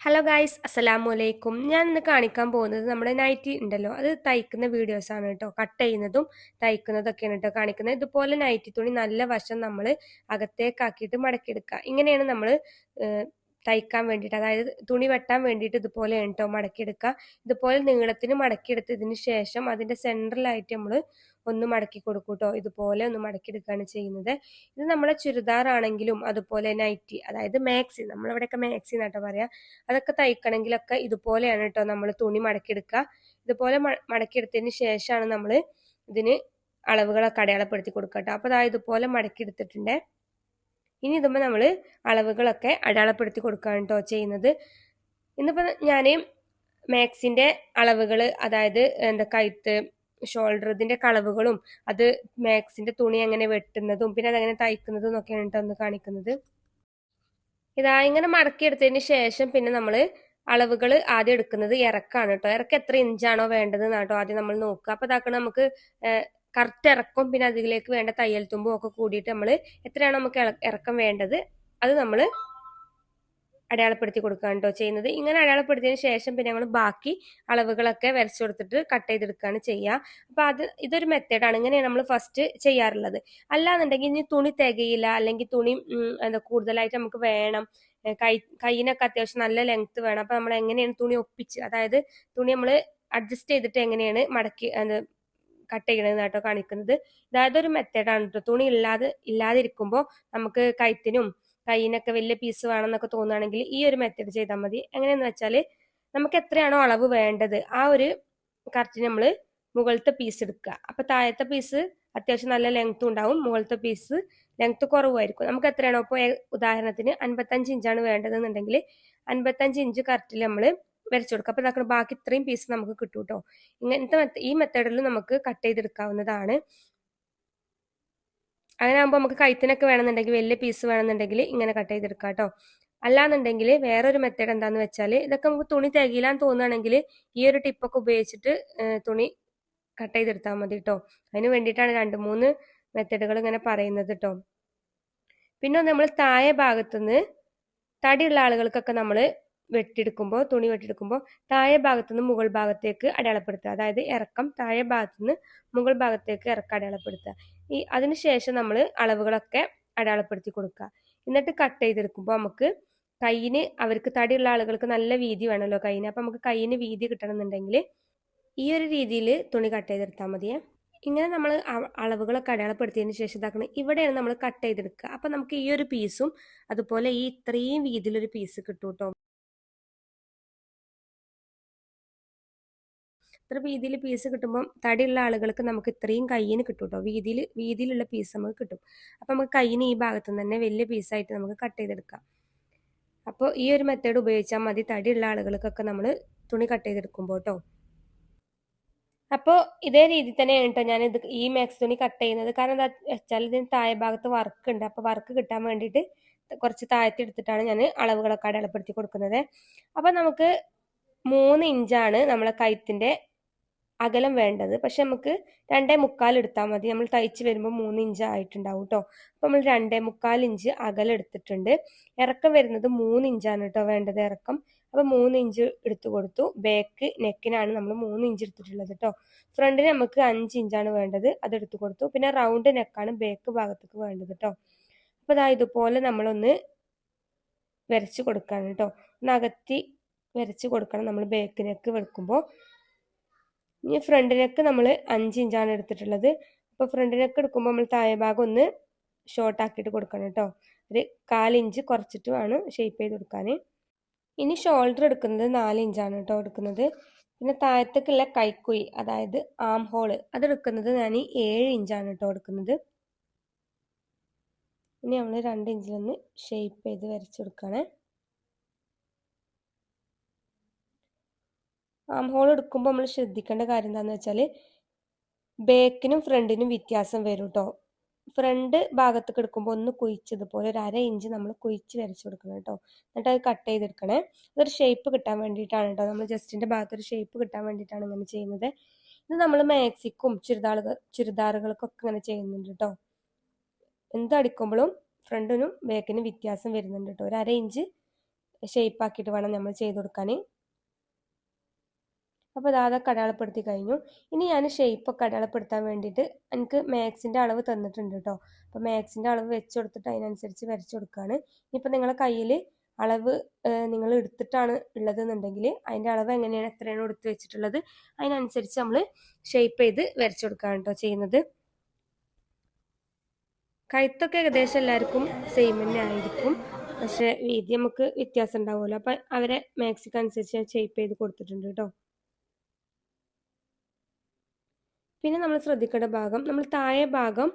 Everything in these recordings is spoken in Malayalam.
ഹലോ ഗായ്സ്, അസ്സലാമു അലൈക്കും. ഞാൻ ഇന്ന് കാണിക്കാൻ പോകുന്നത് നമ്മുടെ നൈറ്റി ഉണ്ടല്ലോ, അത് തയ്ക്കുന്ന വീഡിയോസ് ആണ് കേട്ടോ. കട്ട് ചെയ്യുന്നതും തയ്ക്കുന്നതൊക്കെയാണ് കേട്ടോ കാണിക്കുന്നത്. ഇതുപോലെ നൈറ്റി തുണി നല്ല വശം നമ്മൾ അകത്തേക്കാക്കിയിട്ട് മടക്കിയെടുക്കുക. ഇങ്ങനെയാണ് നമ്മൾ തയ്ക്കാൻ വേണ്ടിയിട്ട്, അതായത് തുണി വെട്ടാൻ വേണ്ടിയിട്ട് ഇതുപോലെയാണ് കേട്ടോ മടക്കിയെടുക്കുക. ഇതുപോലെ നീളത്തിന് മടക്കിയെടുത്തതിന് ശേഷം അതിന്റെ സെൻട്രലായിട്ട് നമ്മൾ ഒന്ന് മടക്കി കൊടുക്കും കേട്ടോ. ഇതുപോലെ ഒന്ന് മടക്കിയെടുക്കുകയാണ് ചെയ്യുന്നത്. ഇത് നമ്മുടെ ചുരിദാർ ആണെങ്കിലും അതുപോലെ നൈറ്റി, അതായത് മാക്സി, നമ്മളിവിടെയൊക്കെ മാക്സി എന്നാട്ടോ പറയാ, അതൊക്കെ തയ്ക്കണമെങ്കിലൊക്കെ ഇതുപോലെയാണ് കേട്ടോ നമ്മൾ തുണി മടക്കിയെടുക്കുക. ഇതുപോലെ മടക്കിയെടുത്തതിന് ശേഷമാണ് നമ്മൾ ഇതിന് അളവുകളൊക്കെ അടയാളപ്പെടുത്തി കൊടുക്കുക കേട്ടോ. അപ്പോൾ അതായത് ഇതുപോലെ മടക്കിയെടുത്തിട്ടുണ്ട്. ഇനി ഇതുമ്പോൾ നമ്മൾ അളവുകളൊക്കെ അടയാളപ്പെടുത്തി കൊടുക്കുകയാണ് കേട്ടോ ചെയ്യുന്നത്. ഇന്നിപ്പോൾ ഞാൻ മാക്സിന്റെ അളവുകൾ, അതായത് കഴുത്ത്, ഷോൾഡർ, ഇതിന്റെ അളവുകളും അത് മാക്സിന്റെ തുണി എങ്ങനെ വെട്ടുന്നതും പിന്നെ അതെങ്ങനെ തയ്ക്കുന്നതും എന്നൊക്കെയാണ് കേട്ടോ ഒന്ന് കാണിക്കുന്നത്. ഇതാ ഇങ്ങനെ മടക്കിയെടുത്തതിന് ശേഷം പിന്നെ നമ്മൾ അളവുകൾ ആദ്യം എടുക്കുന്നത് ഇറക്കാണ് കേട്ടോ. ഇറക്കം എത്ര ഇഞ്ചാണോ വേണ്ടത് കേട്ടോ ആദ്യം നമ്മൾ നോക്കുക. അപ്പൊ ഇതാക്കണം നമുക്ക് കറക്റ്റ് ഇറക്കും പിന്നെ അതിലേക്ക് വേണ്ട തയ്യൽ തുമ്പും ഒക്കെ കൂടിയിട്ട് നമ്മൾ എത്രയാണോ നമുക്ക് ഇറക്കം വേണ്ടത് അത് നമ്മൾ അടയാളപ്പെടുത്തി കൊടുക്കുകയാണ് കേട്ടോ ചെയ്യുന്നത്. ഇങ്ങനെ അടയാളപ്പെടുത്തിയതിന് ശേഷം പിന്നെ നമ്മൾ ബാക്കി അളവുകളൊക്കെ വരച്ചു കൊടുത്തിട്ട് കട്ട് ചെയ്തെടുക്കുകയാണ് ചെയ്യുക. അപ്പൊ ഇതൊരു മെത്തേഡാണ്. ഇങ്ങനെയാണ് നമ്മൾ ഫസ്റ്റ് ചെയ്യാറുള്ളത്. അല്ലാന്നുണ്ടെങ്കിൽ ഇനി തുണി തികയില്ല, അല്ലെങ്കിൽ തുണി കൂടുതലായിട്ട് നമുക്ക് വേണം, കൈയിനൊക്കെ അത്യാവശ്യം നല്ല ലെങ്ത് വേണം, അപ്പൊ നമ്മൾ എങ്ങനെയാണ് തുണി ഒപ്പിച്ച്, അതായത് തുണി നമ്മൾ അഡ്ജസ്റ്റ് ചെയ്തിട്ട് എങ്ങനെയാണ് മടക്കി കട്ട് ചെയ്യണമെന്ന് കേട്ടോ കാണിക്കുന്നത്. അതായത് ഒരു മെത്തേഡാണ് കേട്ടോ. തുണി ഇല്ലാതിരിക്കുമ്പോൾ നമുക്ക് കഴുത്തിനും കൈയിനൊക്കെ വലിയ പീസ് വേണമെന്നൊക്കെ തോന്നുകയാണെങ്കിൽ ഈ ഒരു മെത്തേഡ് ചെയ്താൽ മതി. എങ്ങനെയാന്ന് വെച്ചാൽ നമുക്ക് എത്രയാണോ അളവ് വേണ്ടത് ആ ഒരു കറക്റ്റ് നമ്മൾ മുകളിലത്തെ പീസ് എടുക്കുക. അപ്പൊ താഴത്തെ പീസ് അത്യാവശ്യം നല്ല ലെങ്ത്തും ഉണ്ടാവും, മുകളിലത്തെ പീസ് ലെങ്ത്ത് കുറവായിരിക്കും. നമുക്ക് എത്രയാണോ ഇപ്പോൾ ഉദാഹരണത്തിന് 55 ഇഞ്ചാണ് വേണ്ടതെന്നുണ്ടെങ്കിൽ 55 ഇഞ്ച് കറക്റ്റിൽ നമ്മൾ വരച്ചു കൊടുക്കുക. അപ്പൊ ഇതാക്കണം ബാക്കി ഇത്രയും പീസ് നമുക്ക് കിട്ടും കേട്ടോ. ഇങ്ങനത്തെ ഈ മെത്തേഡിൽ നമുക്ക് കട്ട് ചെയ്തെടുക്കാവുന്നതാണ്. അങ്ങനെ ആകുമ്പോൾ നമുക്ക് കഴുത്തിനൊക്കെ വേണമെന്നുണ്ടെങ്കിൽ വലിയ പീസ് വേണമെന്നുണ്ടെങ്കിൽ ഇങ്ങനെ കട്ട് ചെയ്തെടുക്കാം കേട്ടോ. അല്ലാന്നുണ്ടെങ്കിൽ വേറൊരു മെത്തേഡ് എന്താന്ന് വെച്ചാൽ, ഇതൊക്കെ നമുക്ക് തുണി തികയില്ലാന്ന് തോന്നുകയാണെങ്കിൽ ഈ ഒരു ടിപ്പൊക്കെ ഉപയോഗിച്ചിട്ട് തുണി കട്ട് ചെയ്തെടുത്താൽ മതി കേട്ടോ. അതിന് വേണ്ടിയിട്ടാണ് 2-3 മെത്തേഡുകൾ ഇങ്ങനെ പറയുന്നത് കേട്ടോ. പിന്നെ നമ്മൾ താഴെ ഭാഗത്തുനിന്ന് തടിയുള്ള ആളുകൾക്കൊക്കെ നമ്മൾ തുണി വെട്ടിയെടുക്കുമ്പോൾ താഴെ ഭാഗത്തുനിന്ന് മുകൾ ഭാഗത്തേക്ക് അടയാളപ്പെടുത്തുക. അതായത് ഇറക്കം താഴെ ഭാഗത്തുനിന്ന് മുകൾ ഭാഗത്തേക്ക് ഇറക്കം അടയാളപ്പെടുത്തുക. അതിനുശേഷം നമ്മൾ അളവുകളൊക്കെ അടയാളപ്പെടുത്തി കൊടുക്കുക. എന്നിട്ട് കട്ട് ചെയ്തെടുക്കുമ്പോൾ നമുക്ക് കൈയിന്, അവർക്ക് തടിയുള്ള ആളുകൾക്ക് നല്ല വീതി വേണമല്ലോ കൈയിന്, അപ്പൊ നമുക്ക് കൈയിന് വീതി കിട്ടണമെന്നുണ്ടെങ്കിൽ ഈ ഒരു രീതിയിൽ തുണി കട്ട് ചെയ്തെടുത്താൽ മതിയേ. ഇങ്ങനെ നമ്മൾ അളവുകളൊക്കെ അടയാളപ്പെടുത്തിയതിന് ശേഷം ഇതാക്കണം, ഇവിടെയാണ് നമ്മൾ കട്ട് ചെയ്തെടുക്കുക. അപ്പൊ നമുക്ക് ഈ ഒരു പീസും അതുപോലെ ഈ ഇത്രയും വീതിയിലൊരു പീസ് കിട്ടും കേട്ടോ. ഇത്ര വീതിയിൽ പീസ് കിട്ടുമ്പോൾ തടിയുള്ള ആളുകൾക്ക് നമുക്ക് ഇത്രയും കയ്യിന് കിട്ടും കേട്ടോ. വീതിയിലുള്ള പീസ് നമുക്ക് കിട്ടും. അപ്പൊ നമുക്ക് കയ്യിന് ഈ ഭാഗത്തു നിന്ന് തന്നെ വലിയ പീസായിട്ട് നമുക്ക് കട്ട് ചെയ്തെടുക്കാം. അപ്പോൾ ഈ ഒരു മെത്തേഡ് ഉപയോഗിച്ചാൽ മതി തടിയുള്ള ആളുകൾക്കൊക്കെ നമ്മൾ തുണി കട്ട് ചെയ്തെടുക്കുമ്പോൾ കേട്ടോ. അപ്പോൾ ഇതേ രീതിയിൽ തന്നെയാണ് കേട്ടോ ഞാൻ ഈ മാക്സ് തുണി കട്ട് ചെയ്യുന്നത്. കാരണം എന്താ വെച്ചാൽ ഇതിന് താഴെ ഭാഗത്ത് വർക്ക് ഉണ്ട്. അപ്പോൾ വർക്ക് കിട്ടാൻ വേണ്ടിയിട്ട് കുറച്ച് താഴത്തി എടുത്തിട്ടാണ് ഞാൻ അളവുകളൊക്കെ അടയാളപ്പെടുത്തി കൊടുക്കുന്നത്. അപ്പൊ നമുക്ക് 3 ഇഞ്ചാണ് നമ്മളെ കഴുത്തിന്റെ അകലം വേണ്ടത്. പക്ഷെ നമുക്ക് 2.25 എടുത്താൽ മതി. നമ്മൾ തയ്ച്ച് വരുമ്പോൾ 3 ഇഞ്ച് ആയിട്ടുണ്ടാവും കേട്ടോ. അപ്പൊ നമ്മൾ 2.25 ഇഞ്ച് അകലം എടുത്തിട്ടുണ്ട്. ഇറക്കം വരുന്നത് 3 ഇഞ്ചാണ് കേട്ടോ വേണ്ടത് ഇറക്കം. അപ്പൊ 3 ഇഞ്ച് എടുത്തു കൊടുത്തു. ബാക്ക് നെക്കിനാണ് നമ്മൾ 3 ഇഞ്ച് എടുത്തിട്ടുള്ളത് കേട്ടോ. ഫ്രണ്ടിന് നമുക്ക് 5 ഇഞ്ചാണ് വേണ്ടത്, അത് എടുത്തു കൊടുത്തു. പിന്നെ റൗണ്ട് നെക്കാണ് ബാക്ക് ഭാഗത്തേക്ക് വേണ്ടത് കേട്ടോ. അപ്പൊ ഇതാ ഇതുപോലെ നമ്മളൊന്ന് വരച്ചു കൊടുക്കാണ് കേട്ടോ. ഒന്ന് അകത്തി വരച്ചു കൊടുക്കണം നമ്മൾ ബാക്ക് നെക്ക് വെക്കുമ്പോൾ. ഇനി ഫ്രണ്ട് നെക്ക് നമ്മൾ 5 ഇഞ്ചാണ് എടുത്തിട്ടുള്ളത്. അപ്പോൾ ഫ്രണ്ട് നെക്ക് എടുക്കുമ്പോൾ നമ്മൾ താഴെ ഭാഗം ഒന്ന് ഷോർട്ട് ആക്കിയിട്ട് കൊടുക്കണം കേട്ടോ. ഒരു 1/4 ഇഞ്ച് കുറച്ചിട്ട് വേണം ഷേപ്പ് ചെയ്ത് കൊടുക്കാൻ. ഇനി ഷോൾഡർ എടുക്കുന്നത് 4 ഇഞ്ചാണ് കേട്ടോ എടുക്കുന്നത്. പിന്നെ താഴത്തേക്കുള്ള കൈക്കുഴി, അതായത് ആം ഹോള്, അതെടുക്കുന്നത് ഞാൻ 7 ഇഞ്ചാണ് കേട്ടോ എടുക്കുന്നത്. ഇനി നമ്മൾ 2 ഇഞ്ചിലൊന്ന് ഷേപ്പ് ചെയ്ത് വരച്ചെടുക്കുകയാണ്. ആം ഹോൾ എടുക്കുമ്പോൾ നമ്മൾ ശ്രദ്ധിക്കേണ്ട കാര്യം എന്താണെന്ന് വെച്ചാൽ ബാക്കിനും ഫ്രണ്ടിനും വ്യത്യാസം വരും കേട്ടോ. ഫ്രണ്ട് ഭാഗത്തേക്ക് എടുക്കുമ്പോൾ ഒന്ന് കുഴിച്ചതുപോലെ ഒരു 1/2 ഇഞ്ച് നമ്മൾ കുഴിച്ച് വരച്ചു കൊടുക്കണം കേട്ടോ. എന്നിട്ട് അത് കട്ട് ചെയ്തെടുക്കണേ. അതൊരു ഷേപ്പ് കിട്ടാൻ വേണ്ടിയിട്ടാണ് കേട്ടോ. നമ്മൾ ജസ്റ്റിന്റെ ഭാഗത്ത് ഒരു ഷേപ്പ് കിട്ടാൻ വേണ്ടിയിട്ടാണ് ഇങ്ങനെ ചെയ്യുന്നത്. ഇത് നമ്മൾ മാക്സിക്കും ചുരിദാറുകൾക്കൊക്കെ ഇങ്ങനെ ചെയ്യുന്നുണ്ട് കേട്ടോ. എന്തടിക്കുമ്പോഴും ഫ്രണ്ടിനും ബാക്കിനും വ്യത്യാസം വരുന്നുണ്ട് കേട്ടോ. ഒരു 1/2 ഇഞ്ച് ഷേപ്പ് ആക്കിയിട്ട് വേണം നമ്മൾ ചെയ്ത് കൊടുക്കാൻ. അപ്പോൾ അതൊക്കെ അടയാളപ്പെടുത്തി കഴിഞ്ഞു. ഇനി ഞാൻ ഷേപ്പൊക്കെ അടയാളപ്പെടുത്താൻ വേണ്ടിയിട്ട് എനിക്ക് മാക്സിൻ്റെ അളവ് തന്നിട്ടുണ്ട് കേട്ടോ. അപ്പോൾ മാക്സിൻ്റെ അളവ് വെച്ച് കൊടുത്തിട്ട് അതിനനുസരിച്ച് വരച്ച് കൊടുക്കുകയാണ്. ഇനിയിപ്പോൾ നിങ്ങളുടെ കയ്യിൽ അളവ് നിങ്ങൾ എടുത്തിട്ടാണ് ഉള്ളതെന്നുണ്ടെങ്കിൽ അതിൻ്റെ അളവ് എങ്ങനെയാണ്, എത്രയാണ് എടുത്ത് വെച്ചിട്ടുള്ളത്, അതിനനുസരിച്ച് നമ്മൾ ഷേപ്പ് ചെയ്ത് വരച്ച് കൊടുക്കുകയാണ് കേട്ടോ ചെയ്യുന്നത്. കഴുത്തൊക്കെ ഏകദേശം എല്ലാവർക്കും സെയിം തന്നെ ആയിരിക്കും, പക്ഷേ വീതി നമുക്ക് വ്യത്യാസം ഉണ്ടാവുമല്ലോ. അപ്പം അവരെ മാക്സിക്ക് അനുസരിച്ച് ഞാൻ ഷേപ്പ് ചെയ്ത് കൊടുത്തിട്ടുണ്ട് കേട്ടോ. പിന്നെ നമ്മൾ ശ്രദ്ധിക്കേണ്ട ഭാഗം, നമ്മൾ താഴെ ഭാഗം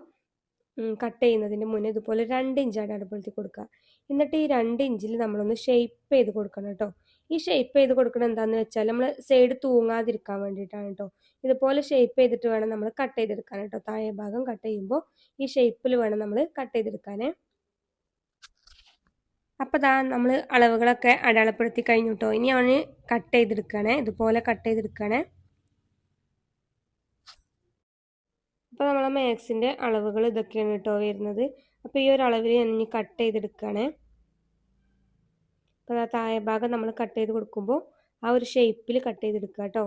കട്ട് ചെയ്യുന്നതിന് മുന്നേ ഇതുപോലെ 2 ഇഞ്ച് അടയാളപ്പെടുത്തി കൊടുക്കുക. എന്നിട്ട് ഈ 2 ഇഞ്ചിൽ നമ്മളൊന്ന് ഷേപ്പ് ചെയ്ത് കൊടുക്കണം കേട്ടോ. ഈ ഷേപ്പ് ചെയ്ത് കൊടുക്കണം എന്താണെന്ന് വെച്ചാൽ നമ്മൾ സൈഡ് തൂങ്ങാതിരിക്കാൻ വേണ്ടിയിട്ടാണ് കേട്ടോ. ഇതുപോലെ ഷേപ്പ് ചെയ്തിട്ട് വേണം നമ്മൾ കട്ട് ചെയ്തെടുക്കാൻ കേട്ടോ. താഴെ ഭാഗം കട്ട് ചെയ്യുമ്പോൾ ഈ ഷേപ്പിൽ വേണം നമ്മൾ കട്ട് ചെയ്തെടുക്കാനേ. അപ്പോൾ നമ്മൾ അളവുകളൊക്കെ അടയാളപ്പെടുത്തി കഴിഞ്ഞു കേട്ടോ. ഇനി അവന് കട്ട് ചെയ്തെടുക്കണേ, ഇതുപോലെ കട്ട് ചെയ്തെടുക്കണേ. അപ്പോൾ നമ്മളെ മാക്സിൻ്റെ അളവുകൾ ഇതൊക്കെയാണ് കേട്ടോ വരുന്നത്. അപ്പോൾ ഈ ഒരു അളവിൽ ഞാൻ ഇനി കട്ട് ചെയ്തെടുക്കുകയാണ്. അപ്പോൾ താഴെ ഭാഗം നമ്മൾ കട്ട് ചെയ്ത് കൊടുക്കുമ്പോൾ ആ ഒരു ഷേപ്പിൽ കട്ട് ചെയ്തെടുക്കുക കേട്ടോ.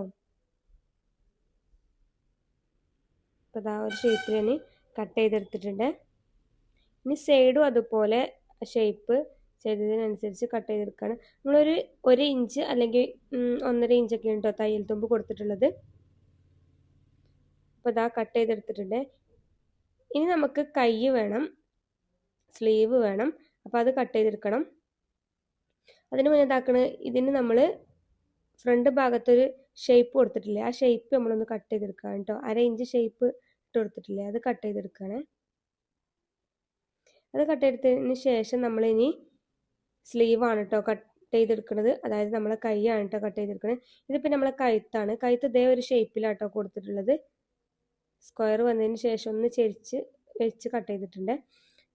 അപ്പോൾ ആ ഒരു ഷേപ്പിൽ ഞാൻ കട്ട് ചെയ്തെടുത്തിട്ടുണ്ട്. ഇനി സൈഡും അതുപോലെ ഷേപ്പ് ചെയ്തതിനനുസരിച്ച് കട്ട് ചെയ്തെടുക്കുകയാണ്. നമ്മളൊരു 1 ഇഞ്ച് അല്ലെങ്കിൽ 1.5 ഇഞ്ചൊക്കെയാണ് കേട്ടോ തയ്യൽ തുമ്പ് കൊടുത്തിട്ടുള്ളത്. അപ്പോൾ കട്ട് ചെയ്തെടുത്തിട്ടുണ്ട്. ഇനി നമുക്ക് കൈ വേണം, സ്ലീവ് വേണം. അപ്പോൾ അത് കട്ട് ചെയ്തെടുക്കണം. അതിന് മുന്നേ ഇതിന് നമ്മൾ ഫ്രണ്ട് ഭാഗത്തൊരു ഷേപ്പ് കൊടുത്തിട്ടില്ലേ, ആ ഷേപ്പ് നമ്മളൊന്ന് കട്ട് ചെയ്തെടുക്കുകയാണ് കേട്ടോ. 1/2 ഇഞ്ച് ഷേപ്പ് ഇട്ട് കൊടുത്തിട്ടില്ലേ, അത് കട്ട് ചെയ്തെടുക്കുകയാണ്. അത് കട്ട് ചെയ്തതിന് ശേഷം നമ്മളിനി സ്ലീവാണ് കേട്ടോ കട്ട് ചെയ്തെടുക്കുന്നത്. അതായത് നമ്മളെ കൈയാണ് കേട്ടോ കട്ട് ചെയ്തെടുക്കുന്നത്. ഇതിപ്പോൾ നമ്മളെ കഴുത്താണ്. കഴുത്ത് ഇതേ ഒരു ഷേപ്പിലാട്ടോ കൊടുത്തിട്ടുള്ളത്. സ്ക്വയർ വന്നതിന് ശേഷം ഒന്ന് ചെരിച്ച് വെച്ച് കട്ട് ചെയ്തിട്ടുണ്ട്.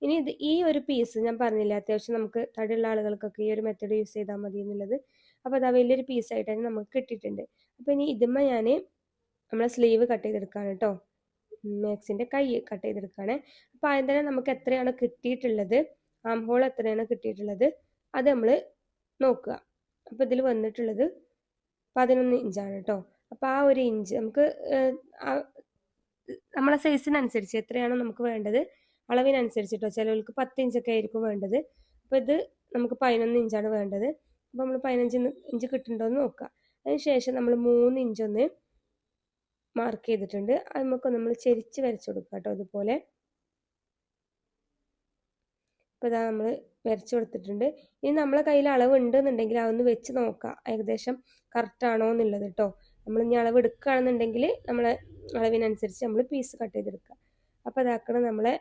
ഇനി ഈ ഒരു പീസ് ഞാൻ പറഞ്ഞില്ല, അത്യാവശ്യം നമുക്ക് തടിയുള്ള ആളുകൾക്കൊക്കെ ഈ ഒരു മെത്തേഡ് യൂസ് ചെയ്താൽ മതി എന്നുള്ളത്. അപ്പോൾ വലിയൊരു പീസായിട്ട് തന്നെ നമുക്ക് കിട്ടിയിട്ടുണ്ട്. അപ്പോൾ ഇനി ഇതുമ്മ ഞാൻ നമ്മളെ സ്ലീവ് കട്ട് ചെയ്തെടുക്കുകയാണ് കേട്ടോ. മാക്സിൻ്റെ കൈ കട്ട് ചെയ്തെടുക്കുകയാണ്. അപ്പോൾ ആദ്യം തന്നെ നമുക്ക് എത്രയാണ് കിട്ടിയിട്ടുള്ളത്, ആം ഹോൾ എത്രയാണ് കിട്ടിയിട്ടുള്ളത് അത് നമ്മൾ നോക്കുക. അപ്പോൾ ഇതിൽ വന്നിട്ടുള്ളത് 11 ഇഞ്ചാണ് കേട്ടോ. അപ്പോൾ ആ ഒരു ഇഞ്ച് നമുക്ക് നമ്മളെ സൈസിനനുസരിച്ച് എത്രയാണോ നമുക്ക് വേണ്ടത് അളവിനനുസരിച്ചിട്ടോ. ചിലവർക്ക് 10 ഇഞ്ചൊക്കെ ആയിരിക്കും വേണ്ടത്. അപ്പോൾ ഇത് നമുക്ക് 11 ഇഞ്ചാണ് വേണ്ടത്. അപ്പോൾ നമ്മൾ 15 ഇഞ്ച് കിട്ടുന്നുണ്ടോ എന്ന് നോക്കുക. അതിന് ശേഷം നമ്മൾ 3 ഇഞ്ചൊന്ന് മാർക്ക് ചെയ്തിട്ടുണ്ട്. അത് നമുക്ക് നമ്മൾ ചെരിച്ച് വരച്ചു കൊടുക്കുക കേട്ടോ അതുപോലെ. അപ്പോൾ നമ്മൾ വരച്ചു കൊടുത്തിട്ടുണ്ട്. ഇനി നമ്മളെ കയ്യിൽ അളവ് ഉണ്ടെന്നുണ്ടെങ്കിൽ അതൊന്ന് വെച്ച് നോക്കുക ഏകദേശം കറക്റ്റ് ആണോ എന്നുള്ളത് കേട്ടോ. നമ്മൾ ഇനി അളവ് എടുക്കുകയാണെന്നുണ്ടെങ്കിൽ നമ്മളെ അളവിനനുസരിച്ച് നമ്മൾ പീസ് കട്ട് ചെയ്തെടുക്കുക. അപ്പോൾ നമ്മളെ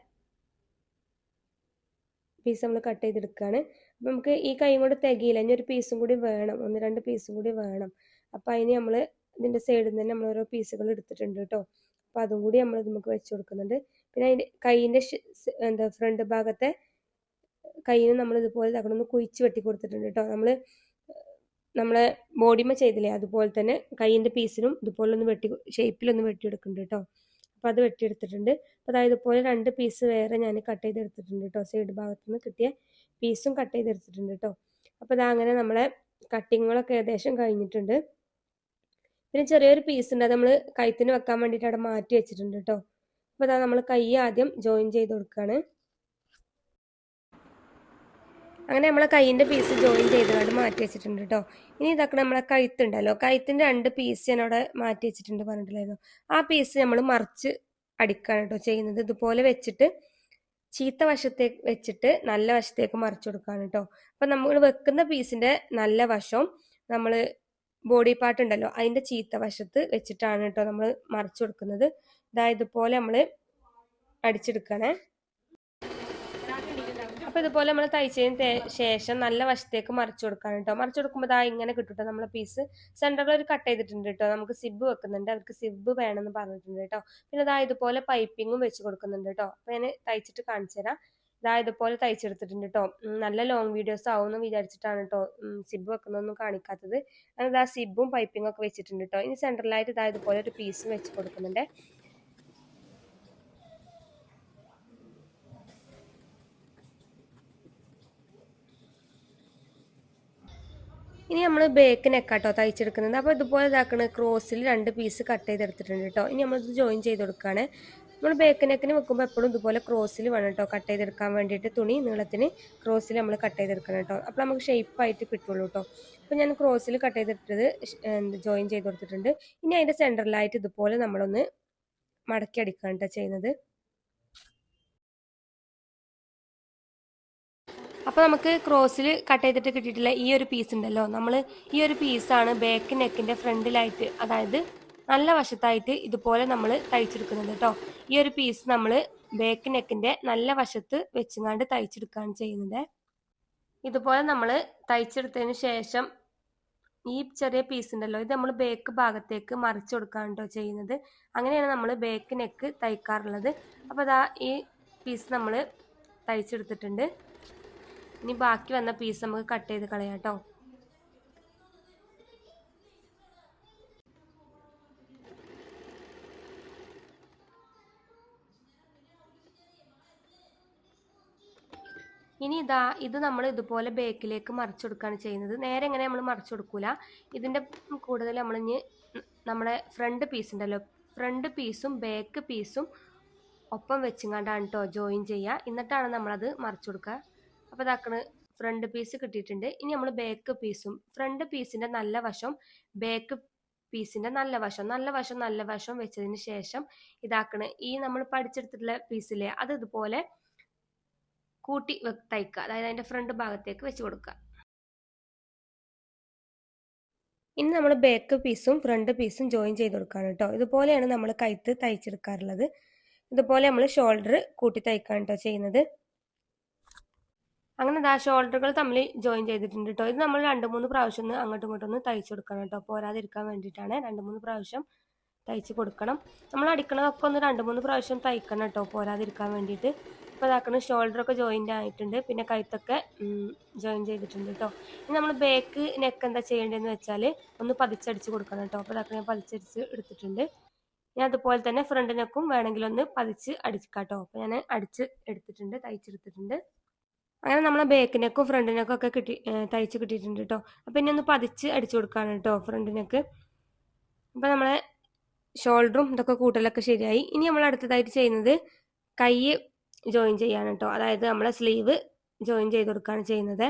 പീസ് നമ്മൾ കട്ട് ചെയ്തെടുക്കുകയാണ്. അപ്പോൾ നമുക്ക് ഈ കൈ കൊണ്ട് തികയില്ല, ഇനി ഒരു പീസും കൂടി വേണം, 1-2 പീസും കൂടി വേണം. അപ്പോൾ അതിന് നമ്മൾ ഇതിൻ്റെ സൈഡിൽ നിന്ന് തന്നെ നമ്മൾ ഓരോ പീസുകൾ എടുത്തിട്ടുണ്ട് കേട്ടോ. അപ്പോൾ അതും കൂടി നമ്മൾ നമുക്ക് വെച്ച് കൊടുക്കുന്നുണ്ട്. പിന്നെ അതിൻ്റെ കൈയിൻ്റെ ഫ്രണ്ട് ഭാഗത്തെ കൈയിന് നമ്മൾ ഇതുപോലെ ഒന്ന് കുഴിച്ച് വെട്ടി കൊടുത്തിട്ടുണ്ട് കേട്ടോ. നമ്മളെ ബോഡിമ ചെയ്തില്ലേ അതുപോലെ തന്നെ കൈയിൻ്റെ പീസിനും ഇതുപോലെ ഒന്ന് ഷേപ്പിലൊന്ന് വെട്ടിയെടുക്കുന്നുണ്ട് കേട്ടോ. അപ്പോൾ അത് വെട്ടിയെടുത്തിട്ടുണ്ട്. അപ്പോൾ അതായത് ഇതുപോലെ 2 പീസ് വേറെ ഞാൻ കട്ട് ചെയ്തെടുത്തിട്ടുണ്ട് കേട്ടോ. സൈഡ് ഭാഗത്തു നിന്ന് കിട്ടിയ പീസും കട്ട് ചെയ്തെടുത്തിട്ടുണ്ട് കേട്ടോ. അപ്പോൾ അങ്ങനെ നമ്മളെ കട്ടിങ്ങുകളൊക്കെ ഏകദേശം കഴിഞ്ഞിട്ടുണ്ട്. പിന്നെ ചെറിയൊരു പീസ് ഉണ്ട്, അത് നമ്മൾ കഴുത്തിന് വെക്കാൻ വേണ്ടിയിട്ട് അവിടെ മാറ്റി വെച്ചിട്ടുണ്ട് കേട്ടോ. അപ്പോൾ നമ്മൾ കൈ ആദ്യം ജോയിൻ ചെയ്ത് കൊടുക്കുകയാണ്. അങ്ങനെ നമ്മളെ കൈയിൻ്റെ പീസ് ജോയിൻ ചെയ്തുകൊണ്ട് മാറ്റി വെച്ചിട്ടുണ്ട് കേട്ടോ. ഇനി നമ്മളെ കഴുത്തുണ്ടല്ലോ, കഴുത്തിൻ്റെ 2 പീസ് ഞാൻ അവിടെ മാറ്റി വെച്ചിട്ടുണ്ട് പറഞ്ഞിട്ടില്ലായിരുന്നു. ആ പീസ് നമ്മൾ മറിച്ച് അടിക്കുകയാണ് കേട്ടോ ചെയ്യുന്നത്. ഇതുപോലെ വെച്ചിട്ട് ചീത്ത വശത്തേക്ക് വെച്ചിട്ട് നല്ല വശത്തേക്ക് മറിച്ച് കൊടുക്കുകയാണ് കേട്ടോ. അപ്പം നമ്മൾ വെക്കുന്ന പീസിൻ്റെ നല്ല വശം നമ്മൾ ബോഡി പാർട്ട് ഉണ്ടല്ലോ അതിൻ്റെ ചീത്ത വശത്ത് വെച്ചിട്ടാണ് കേട്ടോ നമ്മൾ മറിച്ച് കൊടുക്കുന്നത്. ഇതുപോലെ നമ്മൾ അടിച്ചെടുക്കണേ. അപ്പോൾ ഇതുപോലെ നമ്മൾ തയ്ച്ചതിന് ശേഷം നല്ല വശത്തേക്ക് മറിച്ച് കൊടുക്കാൻ കേട്ടോ. മറിച്ച് കൊടുക്കുമ്പോൾ ഇങ്ങനെ കിട്ടും നമ്മളെ പീസ്. സെൻറ്ററിൽ ഒരു കട്ട് ചെയ്തിട്ടുണ്ട് കേട്ടോ. നമുക്ക് സിബ് വെക്കുന്നുണ്ട്, അവർക്ക് സിബ് വേണമെന്ന് പറഞ്ഞിട്ടുണ്ട് കേട്ടോ. പിന്നെ ഇതുപോലെ പൈപ്പിങ്ങും വെച്ച് കൊടുക്കുന്നുണ്ട് കേട്ടോ. അപ്പോൾ ഞാൻ തയ്ച്ചിട്ട് കാണിച്ചു തരാം. ഇതുപോലെ തയ്ച്ചെടുത്തിട്ടുണ്ട് കേട്ടോ. നല്ല ലോങ് വീഡിയോസ് ആവുമെന്ന് വിചാരിച്ചിട്ടാണ് കേട്ടോ സിബ് വെക്കുന്നതൊന്നും കാണിക്കാത്തത്. അങ്ങനെ സിബും പൈപ്പിങ്ങും ഒക്കെ വെച്ചിട്ടുണ്ട് കേട്ടോ. ഇനി സെൻറ്ററിലായിട്ട് ഇതുപോലെ ഒരു പീസും വെച്ച് കൊടുക്കുന്നുണ്ട്. ഇനി നമ്മൾ ബേക്ക് നെക്കാട്ടോ തയ്ച്ചെടുക്കുന്നത്. അപ്പോൾ ഇതുപോലെ ഇതാക്കണ ക്രോസിൽ 2 പീസ് കട്ട് ചെയ്തെടുത്തിട്ടുണ്ട് കേട്ടോ. ഇനി നമ്മളിത് ജോയിൻ ചെയ്ത് കൊടുക്കുകയാണ്. നമ്മൾ ബേക്ക് നെക്കിന് വെക്കുമ്പോൾ എപ്പോഴും ഇതുപോലെ ക്രോസിൽ വേണം കേട്ടോ കട്ട് ചെയ്തെടുക്കാൻ വേണ്ടിയിട്ട്. തുണി നീളത്തിന് ക്രോസിൽ നമ്മൾ കട്ട് ചെയ്തെടുക്കണം കേട്ടോ. അപ്പോൾ നമുക്ക് ഷേപ്പായിട്ട് കിട്ടുള്ളൂ കേട്ടോ. അപ്പോൾ ഞാൻ ക്രോസിൽ കട്ട് ചെയ്തിട്ടത് ജോയിൻ ചെയ്ത് കൊടുത്തിട്ടുണ്ട്. ഇനി അതിൻ്റെ സെൻറ്ററിലായിട്ട് ഇതുപോലെ നമ്മളൊന്ന് മടക്കി അടിക്കുകയാണ് കേട്ടോ ചെയ്യുന്നത്. അപ്പോൾ നമുക്ക് ക്രോസിൽ കട്ട് ചെയ്തിട്ട് കിട്ടിയിട്ടുള്ള ഈ ഒരു പീസ് ഉണ്ടല്ലോ, നമ്മൾ ഈ ഒരു പീസാണ് ബാക്ക് നെക്കിൻ്റെ ഫ്രണ്ടിലായിട്ട്, അതായത് നല്ല വശത്തായിട്ട് ഇതുപോലെ നമ്മൾ തയ്ച്ചെടുക്കുന്നത് കേട്ടോ. ഈ ഒരു പീസ് നമ്മൾ ബാക്ക് നെക്കിൻ്റെ നല്ല വശത്ത് വെച്ചുകൊണ്ട് തയ്ച്ചെടുക്കുകയാണ് ചെയ്യുന്നത്. ഇതുപോലെ നമ്മൾ തയ്ച്ചെടുത്തതിന് ശേഷം ഈ ചെറിയ പീസ് ഉണ്ടല്ലോ, ഇത് നമ്മൾ ബാക്ക് ഭാഗത്തേക്ക് മറിച്ച് കൊടുക്കുകയാണ് കേട്ടോ ചെയ്യുന്നത്. അങ്ങനെയാണ് നമ്മൾ ബാക്ക് നെക്ക് തയ്ക്കാറുള്ളത്. അപ്പോൾ അതാ ഈ പീസ് നമ്മൾ തയ്ച്ചെടുത്തിട്ടുണ്ട്. ഇനി ബാക്കി വന്ന പീസ് നമുക്ക് കട്ട് ചെയ്ത് കളയാം കേട്ടോ. ഇനി ഇത് നമ്മൾ ഇതുപോലെ ബേക്കിലേക്ക് മറിച്ചു കൊടുക്കുകയാണ് ചെയ്യുന്നത്. നേരെ എങ്ങനെ നമ്മൾ മറിച്ചു കൊടുക്കൂല. ഇതിൻ്റെ കൂടുതൽ നമ്മൾ ഇനി നമ്മുടെ ഫ്രണ്ട് പീസ് ഉണ്ടല്ലോ, ഫ്രണ്ട് പീസും ബാക്ക് പീസും ഒപ്പം വെച്ചുകൊണ്ടാണ് കേട്ടോ ജോയിൻ ചെയ്യുക. എന്നിട്ടാണ് നമ്മളത് മറിച്ചു കൊടുക്കുക. അപ്പോൾ ഇതാക്കണ് ഫ്രണ്ട് പീസ് കിട്ടിയിട്ടുണ്ട്. ഇനി നമ്മൾ ബാക്ക് പീസും, ഫ്രണ്ട് പീസിൻ്റെ നല്ല വശം ബാക്ക് പീസിൻ്റെ നല്ല വശം വെച്ചതിന് ശേഷം ഇതാക്കണ് ഈ നമ്മൾ പഠിച്ചെടുത്തിട്ടുള്ള പീസില്ലേ, അത് ഇതുപോലെ കൂട്ടി തയ്ക്കുക. അതായത് അതിൻ്റെ ഫ്രണ്ട് ഭാഗത്തേക്ക് വെച്ച് കൊടുക്കുക. ഇനി നമ്മൾ ബാക്ക് പീസും ഫ്രണ്ട് പീസും ജോയിൻ ചെയ്ത് കൊടുക്കുകയാണ് കേട്ടോ. ഇതുപോലെയാണ് നമ്മൾ കഴുത്ത് തയ്ച്ചെടുക്കാറുള്ളത്. ഇതുപോലെ നമ്മൾ ഷോൾഡർ കൂട്ടി തയ്ക്കുകയാണ് കേട്ടോ ചെയ്യുന്നത്. അങ്ങനെ ഷോൾഡറുകൾ തമ്മിൽ ജോയിൻ ചെയ്തിട്ടുണ്ട് കേട്ടോ. ഇത് നമ്മൾ 2-3 പ്രാവശ്യം അങ്ങോട്ടും ഇങ്ങോട്ടും ഒന്ന് തയ്ച്ചു കൊടുക്കണം കേട്ടോ. പോരാതിരിക്കാൻ വേണ്ടിയിട്ടാണ് 2-3 പ്രാവശ്യം തയ്ച്ച് കൊടുക്കണം. നമ്മൾ അടിക്കണതൊക്കെ ഒന്ന് 2-3 പ്രാവശ്യം തയ്ക്കണം കേട്ടോ, പോരാതിരിക്കാൻ വേണ്ടിയിട്ട്. അപ്പോൾ ഇതാക്കണം ഷോൾഡറൊക്കെ ജോയിൻ്റ് ആയിട്ടുണ്ട്, പിന്നെ കഴുത്തൊക്കെ ജോയിൻ ചെയ്തിട്ടുണ്ട് കേട്ടോ. ഇനി നമ്മൾ ബാക്ക് നെക്ക് എന്താ ചെയ്യേണ്ടതെന്ന് വെച്ചാൽ ഒന്ന് പതിച്ചടിച്ച് കൊടുക്കണം കേട്ടോ. അപ്പോൾ ഇതാക്കണം ഞാൻ പതിച്ചടിച്ച് എടുത്തിട്ടുണ്ട്. ഞാൻ അതുപോലെ തന്നെ ഫ്രണ്ട് നെക്കും വേണമെങ്കിൽ ഒന്ന് പതിച്ച് അടിക്കാം കേട്ടോ. അപ്പോൾ ഞാൻ അടിച്ച് എടുത്തിട്ടുണ്ട്, തയ്ച്ചെടുത്തിട്ടുണ്ട്. അങ്ങനെ നമ്മളെ ബാക്ക് നെക്കും ഫ്രണ്ട് നെക്കും ഒക്കെ തയ്ച്ച് കിട്ടിയിട്ടുണ്ട് കേട്ടോ. അപ്പോൾ ഇനി ഒന്ന് പതിച്ച് അടിച്ചു കൊടുക്കുകയാണ് കേട്ടോ ഫ്രണ്ട് നെക്ക്. അപ്പോൾ നമ്മളെ ഷോൾഡറും ഇതൊക്കെ കൂട്ടലൊക്കെ ശരിയായി. ഇനി നമ്മൾ അടുത്തതായിട്ട് ചെയ്യുന്നത് കൈ ജോയിൻ ചെയ്യാണ് കേട്ടോ. അതായത് നമ്മളെ സ്ലീവ് ജോയിൻ ചെയ്ത് കൊടുക്കുകയാണ് ചെയ്യുന്നത്.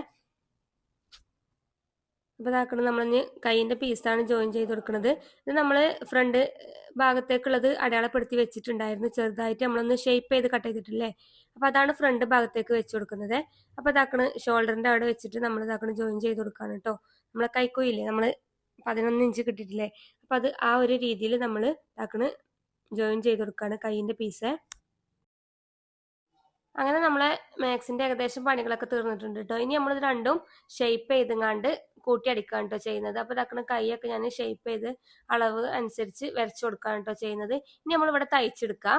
അപ്പോൾ ഇതാക്കണം നമ്മളിന്ന് കൈയിൻ്റെ പീസാണ് ജോയിൻ ചെയ്ത് കൊടുക്കുന്നത്. ഇത് നമ്മൾ ഫ്രണ്ട് ഭാഗത്തേക്കുള്ളത് അടയാളപ്പെടുത്തി വെച്ചിട്ടുണ്ടായിരുന്നു. ചെറുതായിട്ട് നമ്മളൊന്ന് ഷേപ്പ് ചെയ്ത് കട്ട് ചെയ്തിട്ടില്ലേ, അപ്പോൾ അതാണ് ഫ്രണ്ട് ഭാഗത്തേക്ക് വെച്ച് കൊടുക്കുന്നത്. അപ്പോൾ ഇതാക്കണം ഷോൾഡറിൻ്റെ അവിടെ വെച്ചിട്ട് നമ്മൾ ഇതാക്കണം ജോയിൻ ചെയ്ത് കൊടുക്കുകയാണ് കേട്ടോ. നമ്മളെ കൈക്കുയില്ലേ, നമ്മൾ 11 ഇഞ്ച് കിട്ടിയിട്ടില്ലേ, അപ്പോൾ അത് ആ ഒരു രീതിയിൽ നമ്മൾ ഇതാക്കണം ജോയിൻ ചെയ്ത് കൊടുക്കുകയാണ് കൈയിൻ്റെ പീസ്. അങ്ങനെ നമ്മളെ മാക്സിൻ്റെ ഏകദേശം പണികളൊക്കെ തീർന്നിട്ടുണ്ട് കേട്ടോ. ഇനി നമ്മളിത് രണ്ടും ഷേപ്പ് ചെയ്തെങ്ങാണ്ട് കൂട്ടി അടിക്കുകയാണ് കേട്ടോ ചെയ്യുന്നത്. അപ്പോൾ ഇതാക്കണ കൈയൊക്കെ ഞാൻ ഷേപ്പ് ചെയ്ത് അളവ് അനുസരിച്ച് വരച്ചു കൊടുക്കുകയാണ് കേട്ടോ ചെയ്യുന്നത്. ഇനി നമ്മളിവിടെ തയ്ച്ചെടുക്കുക.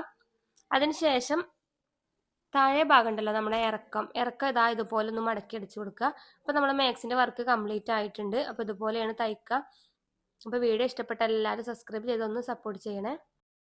അതിനുശേഷം താഴെ ഭാഗം ഉണ്ടല്ലോ നമ്മുടെ ഇറക്കം ഇതാ ഇതുപോലെ ഒന്ന് മടക്കി അടിച്ചു കൊടുക്കുക. അപ്പോൾ നമ്മുടെ മാക്സിൻ്റെ വർക്ക് കംപ്ലീറ്റ് ആയിട്ടുണ്ട്. അപ്പോൾ ഇതുപോലെയാണ് തയ്ക്കുക. അപ്പോൾ വീഡിയോ ഇഷ്ടപ്പെട്ട എല്ലാവരും സബ്സ്ക്രൈബ് ചെയ്തൊന്ന് സപ്പോർട്ട് ചെയ്യണേ.